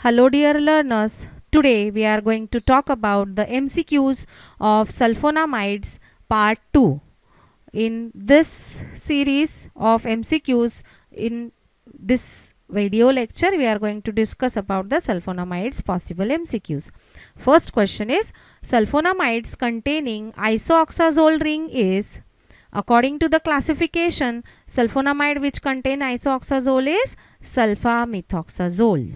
Hello dear learners, today we are going to talk about the MCQs of sulfonamides part 2. In this series of MCQs, in this video lecture we are going to discuss about the sulfonamides possible MCQs. First question is, sulfonamides containing isoxazole ring is, according to the classification, sulfonamide which contain isoxazole is sulfamethoxazole.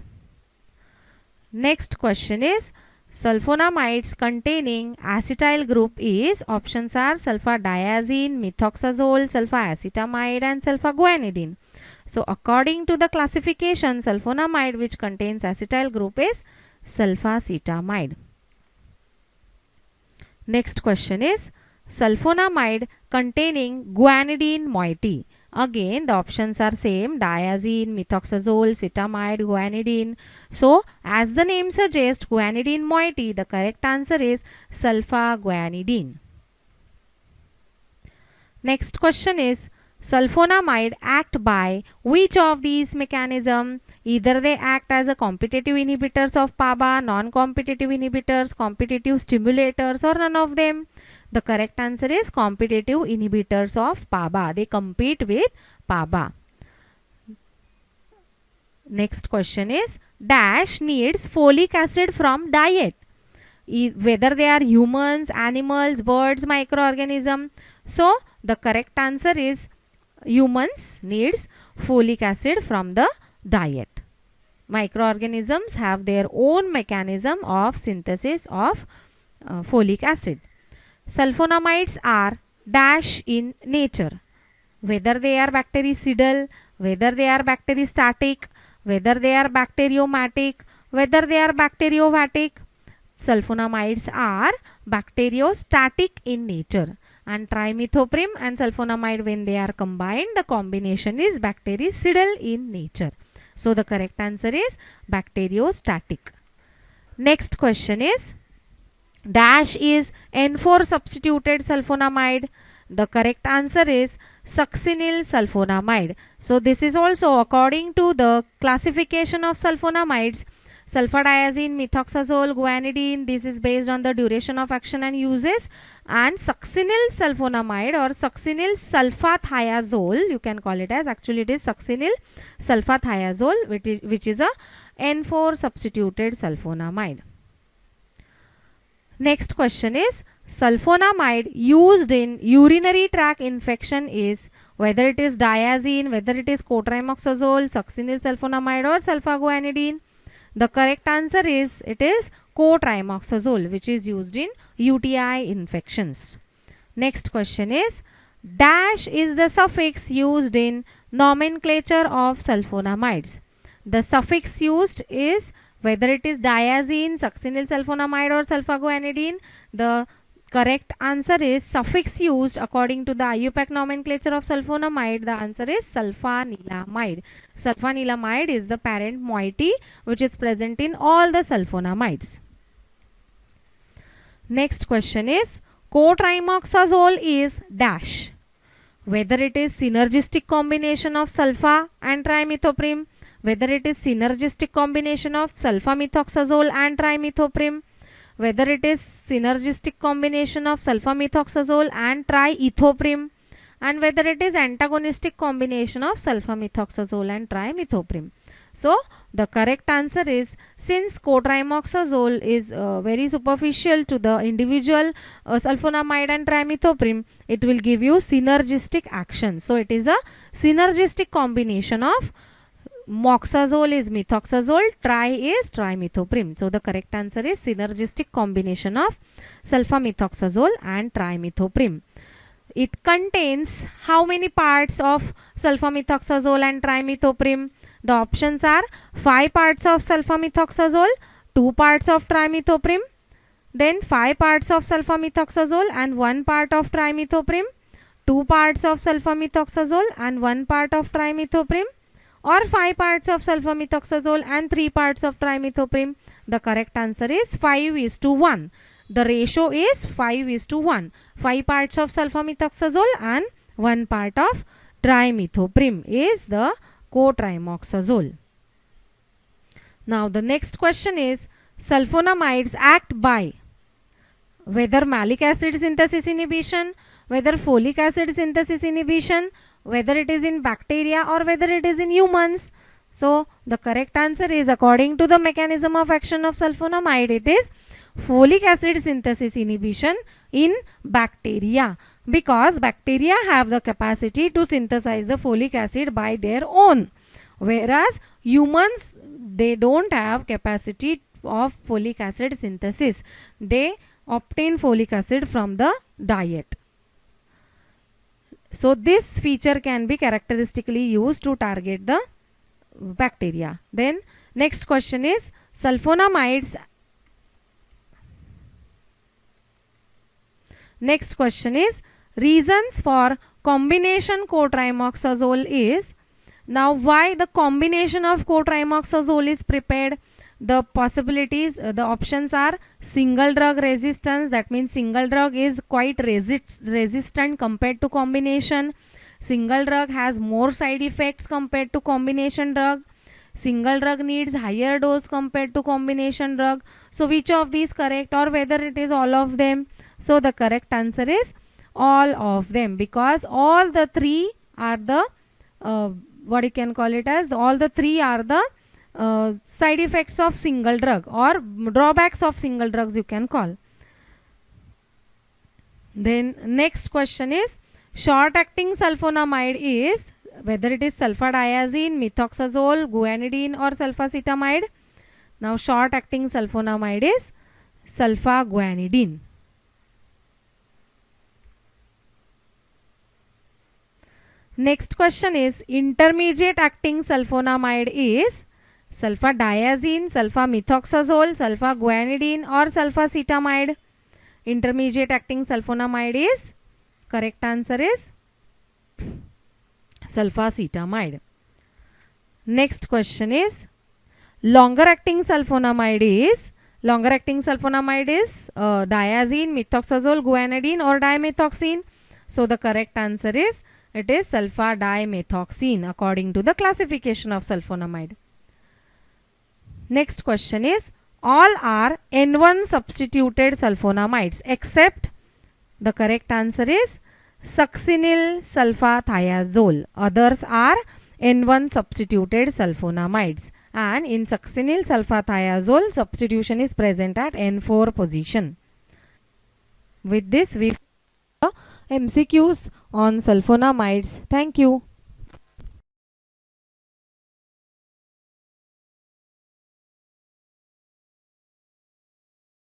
Next question is, sulfonamides containing acetyl group is, options are sulfadiazine, methoxazole, sulfacetamide and sulfaguanidine. So according to the classification, sulfonamide which contains acetyl group is sulfacetamide. Next question is, sulfonamide containing guanidine moiety. Again the options are same, diazine, methoxazole, cetamide, guanidine. So as the name suggests, guanidine moiety, the correct answer is sulfaguanidine. Next question is, sulfonamide act by which of these mechanism? Either they act as a competitive inhibitors of PABA, non-competitive inhibitors, competitive stimulators, or none of them. The correct answer is competitive inhibitors of PABA. They compete with PABA. Next question is, dash needs folic acid from diet. Whether they are humans, animals, birds, microorganism. So the correct answer is humans needs folic acid from the diet. Microorganisms have their own mechanism of synthesis of folic acid. Sulfonamides are dash in nature. Whether they are bactericidal, whether they are bacteristatic, whether they are bacteriomatic, whether they are bacteriovatic. Sulfonamides are bacteriostatic in nature. And trimethoprim and sulfonamide, when they are combined, the combination is bactericidal in nature. So the correct answer is bacteriostatic. Next question is, dash is N4 substituted sulfonamide. The correct answer is succinyl sulfonamide. So this is also according to the classification of sulfonamides. Sulfadiazine, methoxazole, guanidine, this is based on the duration of action and uses. And succinyl sulfonamide or succinyl sulfathiazole, you can call it as, actually it is succinyl sulfathiazole, which is a N4 substituted sulfonamide. Next question is, sulfonamide used in urinary tract infection is, whether it is diazine, whether it is cotrimoxazole, succinyl sulfonamide or sulfaguanidine. The correct answer is, it is cotrimoxazole, which is used in UTI infections. Next question is, dash is the suffix used in nomenclature of sulfonamides. The suffix used is, whether it is diazine, succinyl sulfonamide or sulfaguanidine. The correct answer is suffix used according to the IUPAC nomenclature of sulfonamide. The answer is sulfanilamide. Sulfanilamide is the parent moiety which is present in all the sulfonamides. Next question is, cotrimoxazole is dash. Whether it is synergistic combination of sulfa and trimethoprim, whether it is synergistic combination of sulfamethoxazole and trimethoprim, whether it is synergistic combination of sulfamethoxazole and triethoprim, and whether it is antagonistic combination of sulfamethoxazole and trimethoprim. So the correct answer is, since cotrimoxazole is very superficial to the individual sulfonamide and trimethoprim, it will give you synergistic action. So it is a synergistic combination of moxazole is methoxazole, tri is trimethoprim. So the correct answer is synergistic combination of sulfamethoxazole and trimethoprim. It contains how many parts of sulfamethoxazole and trimethoprim? The options are 5 parts of sulfamethoxazole, 2 parts of trimethoprim, then 5 parts of sulfamethoxazole and 1 part of trimethoprim, 2 parts of sulfamethoxazole and 1 part of trimethoprim, or 5 parts of sulfamethoxazole and 3 parts of trimethoprim. The correct answer is 5:1. The ratio is 5:1. 5 parts of sulfamethoxazole and 1 part of trimethoprim is the cotrimoxazole. Now the next question is, sulfonamides act by whether malic acid synthesis inhibition, whether folic acid synthesis inhibition, whether it is in bacteria or whether it is in humans. So the correct answer is, according to the mechanism of action of sulfonamide, it is folic acid synthesis inhibition in bacteria, because bacteria have the capacity to synthesize the folic acid by their own, whereas humans, they don't have capacity of folic acid synthesis. They obtain folic acid from the diet. So this feature can be characteristically used to target the bacteria. Then next question is, sulfonamides. Next question is, reasons for combination cotrimoxazole is. Now why the combination of cotrimoxazole is prepared? The possibilities, the options are single drug resistance, that means single drug is quite resistant compared to combination. Single drug has more side effects compared to combination drug. Single drug needs higher dose compared to combination drug. So which of these correct, or whether it is all of them? So the correct answer is all of them, because all the three are the what you can call it as, all the three are the side effects of single drug, or drawbacks of single drugs you can call. Then next question is, short acting sulfonamide is, whether it is sulfadiazine, methoxazole, guanidine or sulfacetamide. Now short acting sulfonamide is sulfaguanidine. Next question is, intermediate acting sulfonamide is sulfadiazine, sulfamethoxazole, sulfaguanidine or sulfacetamide. Intermediate acting sulfonamide is, correct answer is sulfacetamide. Next question is, longer acting sulfonamide is, diazine, methoxazole, guanidine or dimethoxine. So the correct answer is, it is sulfadimethoxine according to the classification of sulfonamide. Next question is, all are N1 substituted sulfonamides except, the correct answer is succinyl sulfathiazole. Others are N1 substituted sulfonamides, and in succinyl sulfathiazole substitution is present at N4 position. With this we MCQs on sulfonamides. Thank you.